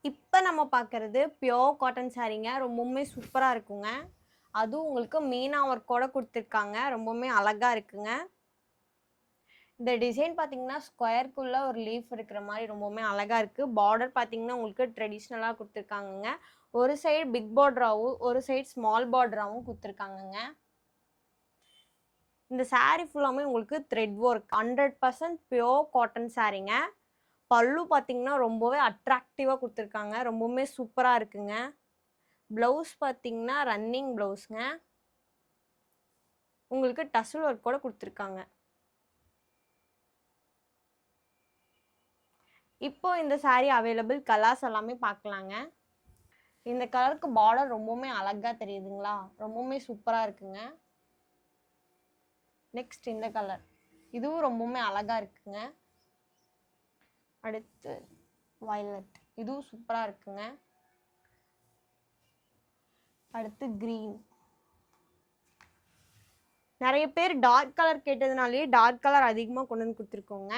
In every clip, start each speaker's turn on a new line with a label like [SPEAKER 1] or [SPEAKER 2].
[SPEAKER 1] இப்ப நம்ம பார்க்கறது பியூர் காட்டன் சாரீங்க. ரொம்பவுமே சூப்பரா இருக்குங்க. அதுவும் உங்களுக்கு மீனா ஒர்க்கோட குடுத்துருக்காங்க. ரொம்பவுமே அழகா இருக்குங்க. இந்த டிசைன் பார்த்தீங்கன்னா, ஸ்கொயர்க்குள்ள ஒரு லீஃப் இருக்கிற மாரி ரொம்பவுமே அழகா இருக்கு. பார்டர் பார்த்தீங்கன்னா, உங்களுக்கு ட்ரெடிஷ்னலா குடுத்துருக்காங்கங்க. ஒரு சைடு பிக் பார்டராவும், ஒரு சைடு ஸ்மால் பார்டராவும் குடுத்துருக்காங்கங்க. இந்த சாரி ஃபுல்லாமே உங்களுக்கு த்ரெட் ஒர்க் 100% பியூர் காட்டன் சாரீங்க. பல்லு பார்த்தீங்கன்னா, ரொம்பவே அட்ராக்டிவா குடுத்துருக்காங்க. ரொம்பவுமே சூப்பரா இருக்குங்க. ப்ளவுஸ் பார்த்தீங்கன்னா, ரன்னிங் ப்ளவுஸ்ங்க. உங்களுக்கு டசல் ஒர்க்கோட குடுத்துருக்காங்க. இப்போ இந்த சாரி அவைலபிள் கலர்ஸ் எல்லாமே பார்க்கலாங்க. இந்த கலருக்கு பார்டர் ரொம்பவுமே அழகா தெரியுதுங்களா? ரொம்பவுமே சூப்பரா இருக்குங்க. நெக்ஸ்ட் இந்த கலர். இதுவும் ரொம்பவுமே அழகா இருக்குங்க. அடுத்து வயலட். இதுவும் சூப்பரா இருக்குங்க. அடுத்து கிரீன். நிறைய பேர் டார்க் கலர் கேட்டதுனாலே டார்க் கலர் அதிகமா கொண்டு வந்து கொடுத்துருக்கோங்க.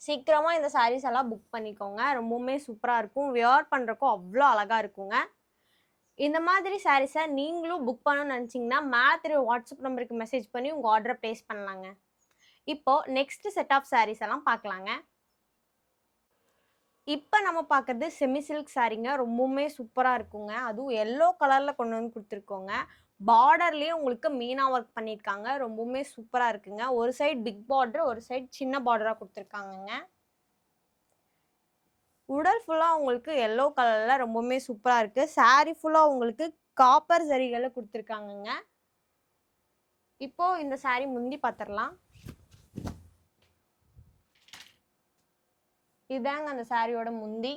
[SPEAKER 1] சீக்கிரமா இந்த சாரீஸ் எல்லாம் புக் பண்ணிக்கோங்க. ரொம்பவுமே சூப்பரா இருக்கும். வியர் பண்றதுக்கு அவ்வளோ அழகா இருக்குங்க. இந்த மாதிரி சாரீஸை நீங்களும் புக் பண்ணணும்னு நினச்சிங்கன்னா மேலே தெரிய வாட்ஸ்அப் நம்பருக்கு மெசேஜ் பண்ணி உங்கள் ஆர்டரை ப்ளேஸ் பண்ணலாங்க. இப்போ நெக்ஸ்ட் செட் ஆஃப் சாரீஸ் எல்லாம் பார்க்கலாங்க. இப்போ நம்ம பார்க்கறது செமி சில்க் சாரீங்க. ரொம்பவுமே சூப்பராக இருக்குங்க. அதுவும் எல்லோ கலரில் கொண்டு வந்து கொடுத்துருக்கோங்க. பார்டர்லேயே உங்களுக்கு மீனா ஒர்க் பண்ணியிருக்காங்க. ரொம்பவுமே சூப்பராக இருக்குங்க. ஒரு சைடு பிக் பார்டர், ஒரு சைடு சின்ன பார்டராக கொடுத்துருக்காங்கங்க. உடல் ஃபுல்லாக உங்களுக்கு எல்லோ கலரில் ரொம்பவுமே சூப்பராக இருக்குது. சாரீ ஃபுல்லாக உங்களுக்கு காப்பர் சரிகளை கொடுத்துருக்காங்கங்க. இப்போ இந்த சாரீ முந்தி பார்த்துடலாம். இதாங்க அந்த சாரியோட முந்தி.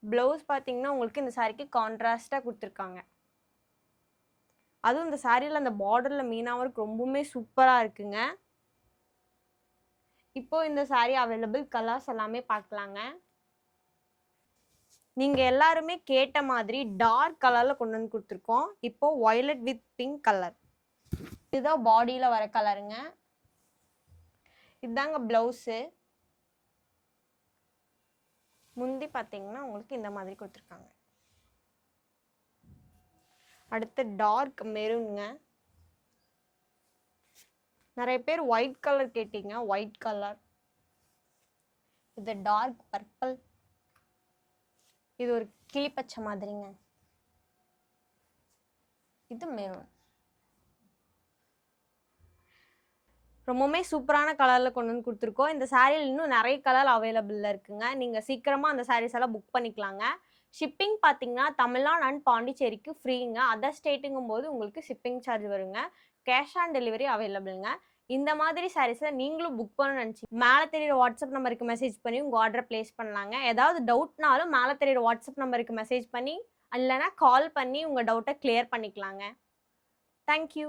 [SPEAKER 1] ப்ளவுஸ் பார்த்தீங்கன்னா உங்களுக்கு இந்த சாரிக்கு கான்ட்ராஸ்டாக கொடுத்துருக்காங்க. அதுவும் இந்த சாரியில் அந்த பார்டரில் மீனா ஒர்க் ரொம்பவுமே சூப்பராக இருக்குங்க. இப்போ இந்த சாரீ அவைலபிள் கலர்ஸ் எல்லாமே பார்க்கலாங்க. நீங்கள் எல்லாருமே கேட்ட மாதிரி டார்க் கலரில் கொண்டு வந்து கொடுத்துருக்கோம். இப்போ வயலட் வித் பிங்க் கலர். இதுதான் பாடியில் வர கலருங்க. இதுதாங்க ப்ளவுஸு. முந்தி பார்த்தீங்கன்னா உங்களுக்கு இந்த மாதிரி கொடுத்துருக்காங்க. அடுத்து டார்க் மெரூனுங்க. நிறைய பேர் ஒயிட் கலர் கேட்டீங்க. White colour. இது டார்க் பர்பிள். இது ஒரு கிளிப்பச்சை மாதிரிங்க. இது மெரூன். ரொம்பவுமே சூப்பரான கலரில் கொண்டு வந்து கொடுத்துருக்கோம். இந்த சாரியில் இன்னும் நிறைய கலர் அவைலபிளில் இருக்குங்க. நீங்கள் சீக்கிரமாக அந்த சாரீஸ் எல்லாம் புக் பண்ணிக்கலாங்க. ஷிப்பிங் பார்த்தீங்கன்னா தமிழ்நாடு அண்ட் பாண்டிச்சேரிக்கு ஃப்ரீங்க. அதர் ஸ்டேட்டுங்கும் போது உங்களுக்கு ஷிப்பிங் சார்ஜ் வருங்க. கேஷ் ஆன் டெலிவரி அவைலபிளுங்க. இந்த மாதிரி சாரீஸை நீங்களும் புக் பண்ணணும்னு நினச்சி மேலே தெரியுற வாட்ஸ்அப் நம்பருக்கு மெசேஜ் பண்ணி உங்கள் ஆர்டரை ப்ளேஸ் பண்ணலாங்க. ஏதாவது டவுட்னாலும் மேலே தெரியுற வாட்ஸ்அப் நம்பருக்கு மெசேஜ் பண்ணி இல்லைனா கால் பண்ணி உங்கள் டவுட்டை கிளியர் பண்ணிக்கலாங்க. தேங்க்யூ.